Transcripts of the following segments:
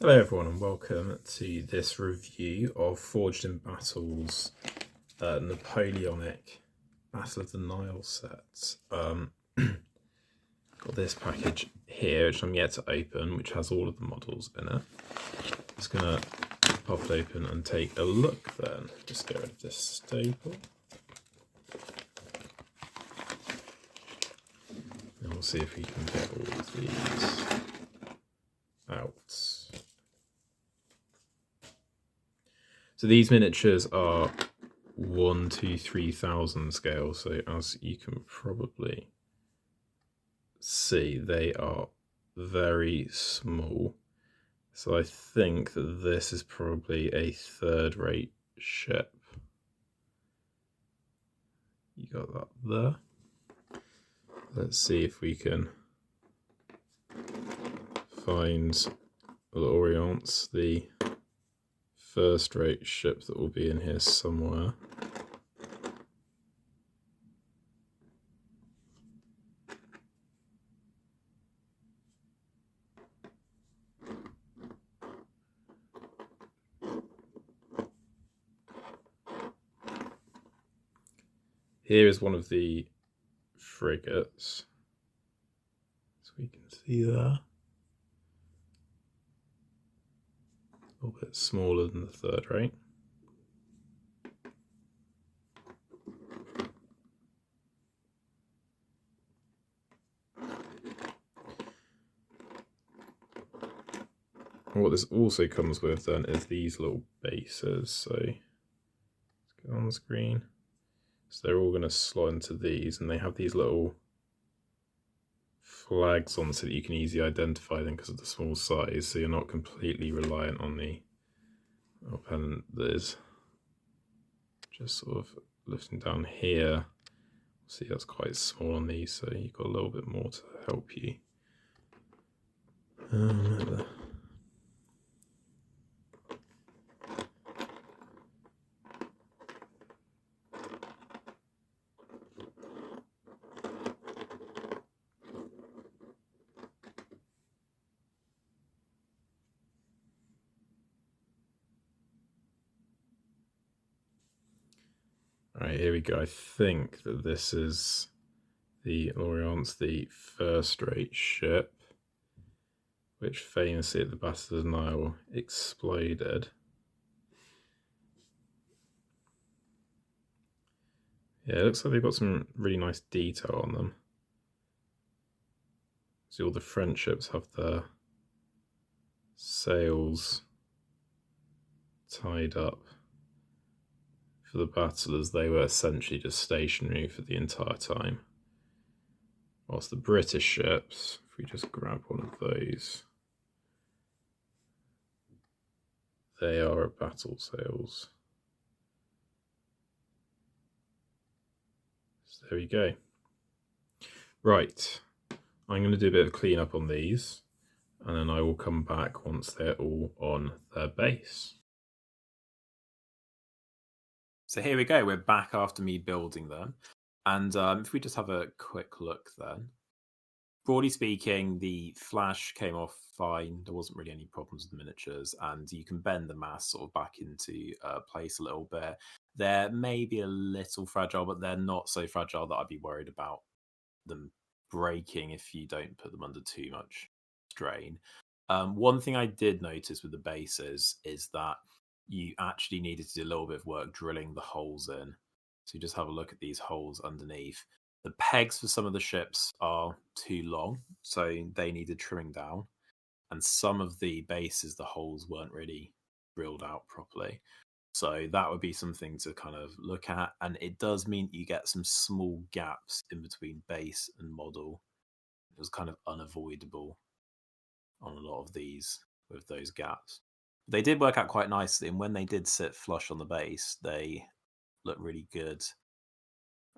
Hello everyone and welcome to this review of Forged in Battle's Napoleonic Battle of the Nile set. Got this package here which I'm yet to open, which has all of the models in it. Just gonna pop it open and take a look then. Just get rid of this staple. And we'll see if we can get all of these out. So these miniatures are 1 to 3,000 scale, so as you can probably see, they are very small. So I think that this is probably a third-rate ship. You got that there. Let's see if we can find L'Orient, the first-rate ship that will be in here somewhere. Here is one of the frigates, so we can see there. A little bit smaller than the third rate. And what this also comes with then is these little bases. So let's get on the screen. So they're all going to slot into these, and they have these little flags on so that you can easily identify them because of the small size, so you're not completely reliant on the pennant that is just sort of lifting down here. See, that's quite small on these, so you've got a little bit more to help you. Alright, here we go. I think that this is the L'Orient, the first-rate ship, which famously at the Battle of the Nile exploded. Yeah, it looks like they've got some really nice detail on them. See, all the French ships have their sails tied up for the battle, as they were essentially just stationary for the entire time. Whilst the British ships, if we just grab one of those, they are at battle sails. So there we go. Right, I'm going to do a bit of cleanup on these, and then I will come back once they're all on their base. So here we go, we're back after me building them. And if we just have a quick look then. Broadly speaking, the flash came off fine. There wasn't really any problems with the miniatures, and you can bend the mass sort of back into place a little bit. They're maybe a little fragile, but they're not so fragile that I'd be worried about them breaking if you don't put them under too much strain. One thing I did notice with the bases is that you actually needed to do a little bit of work drilling the holes in. So you just have a look at these holes underneath. The pegs for some of the ships are too long, so they needed trimming down. And some of the bases, the holes weren't really drilled out properly. So that would be something to kind of look at. And it does mean you get some small gaps in between base and model. It was kind of unavoidable on a lot of these with those gaps. They did work out quite nicely, and when they did sit flush on the base, they look really good,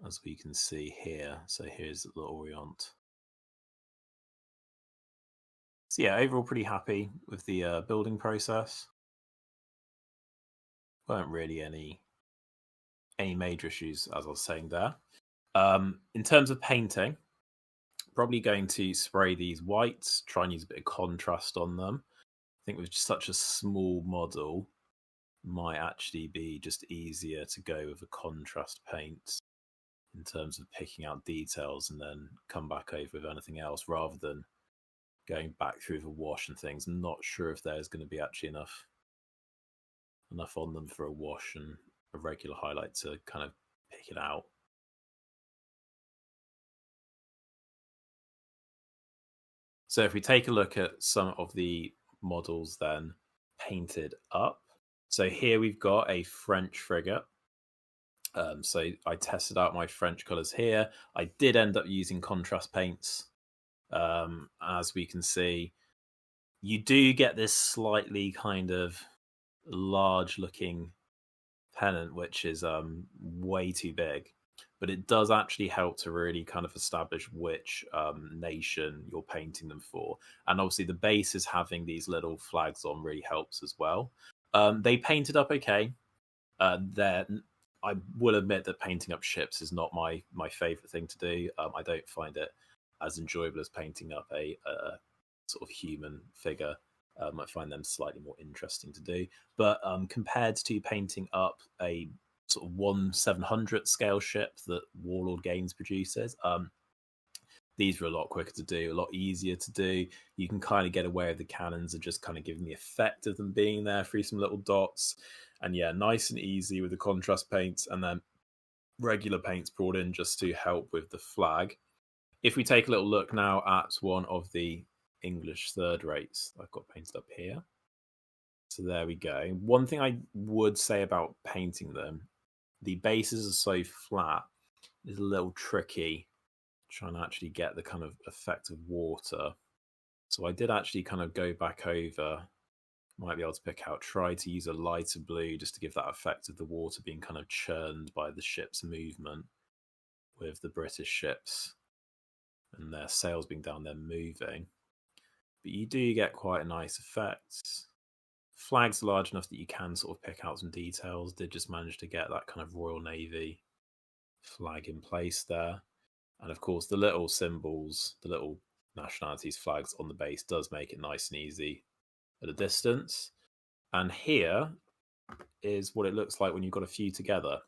as we can see here. So here's the L'Orient. So yeah, overall pretty happy with the building process. Weren't really any major issues, as I was saying there. In terms of painting, probably going to spray these whites, try and use a bit of contrast on them. think with such a small model, might actually be just easier to go with a contrast paint in terms of picking out details and then come back over with anything else rather than going back through the wash and things. I'm not sure if there's going to be actually enough on them for a wash and a regular highlight to kind of pick it out. So if we take a look at some of the models then painted up. So here we've got a French frigate. So I tested out my French colours here. I did end up using contrast paints. As we can see, you do get this slightly kind of large looking pennant, which is way too big. But it does actually help to really kind of establish which nation you're painting them for. And obviously the base is having these little flags on really helps as well. They painted up okay. I will admit that painting up ships is not my favorite thing to do. I don't find it as enjoyable as painting up a sort of human figure. I find them slightly more interesting to do. But compared to painting up a sort of 1/700th scale ship that Warlord Games produces, these were a lot quicker to do, a lot easier to do. You can kind of get away with the cannons and just kind of giving the effect of them being there through some little dots. And yeah, nice and easy with the contrast paints, and then regular paints brought in just to help with the flag. If we take a little look now at one of the English third rates I've got painted up here. So there we go. One thing I would say about painting them, the bases are so flat, it's a little tricky trying to actually get the kind of effect of water. So I did actually kind of go back over, might be able to pick out, try to use a lighter blue just to give that effect of the water being kind of churned by the ship's movement with the British ships and their sails being down there moving. But you do get quite a nice effect. Flag's large enough that you can sort of pick out some details. Did just manage to get that kind of Royal Navy flag in place there. And of course, the little symbols, the little nationalities flags on the base does make it nice and easy at a distance. And here is what it looks like when you've got a few together.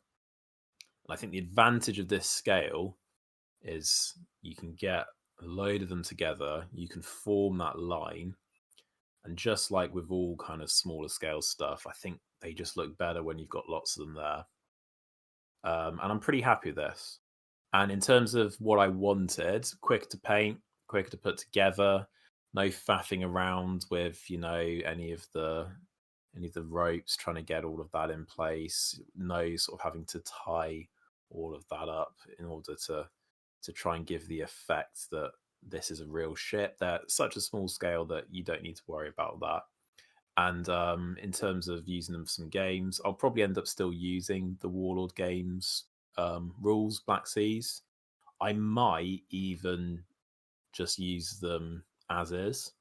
And I think the advantage of this scale is you can get a load of them together, you can form that line. And just like with all kind of smaller scale stuff, I think they just look better when you've got lots of them there. And I'm pretty happy with this. And in terms of what I wanted, quick to paint, quick to put together, no faffing around with, any of the ropes, trying to get all of that in place, no sort of having to tie all of that up in order to try and give the effect that this is a real ship. They're such a small scale that you don't need to worry about that. And in terms of using them for some games, I'll probably end up still using the Warlord Games rules, Black Seas. I might even just use them as is,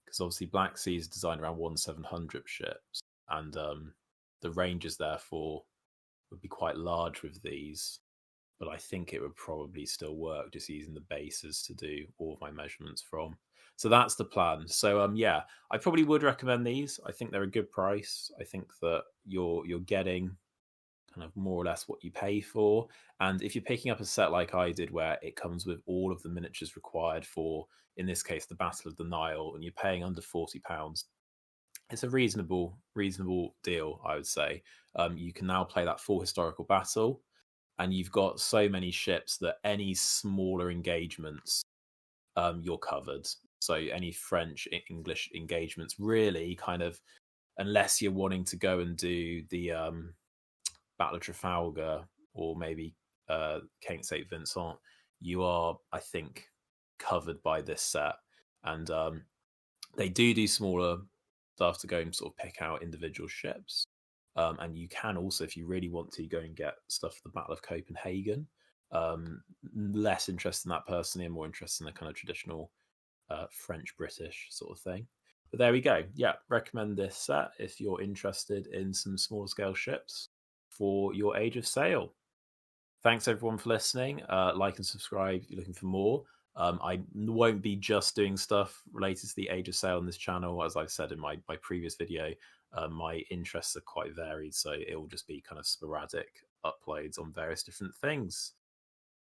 because obviously Black Sea is designed around 1/700 ships, and the ranges therefore would be quite large with these. But I think it would probably still work just using the bases to do all of my measurements from. So that's the plan. So yeah, I probably would recommend these. I think they're a good price. I think that you're getting kind of more or less what you pay for. And if you're picking up a set like I did, where it comes with all of the miniatures required for, in this case, the Battle of the Nile, and you're paying under £40, it's a reasonable deal, I would say. You can now play that full historical battle, and you've got so many ships that any smaller engagements, you're covered. So any French, English engagements, really, kind of, unless you're wanting to go and do the Battle of Trafalgar or maybe Cape St. Vincent, you are, I think, covered by this set. And they do smaller stuff to go and sort of pick out individual ships. And you can also, if you really want to, go and get stuff for the Battle of Copenhagen. Less interested in that personally, and more interested in the kind of traditional French-British sort of thing. But there we go. Yeah, recommend this set if you're interested in some small scale ships for your Age of Sail. Thanks everyone for listening. Like and subscribe if you're looking for more. I won't be just doing stuff related to the Age of Sail on this channel. As I've said in my previous video, my interests are quite varied, so it will just be kind of sporadic uploads on various different things.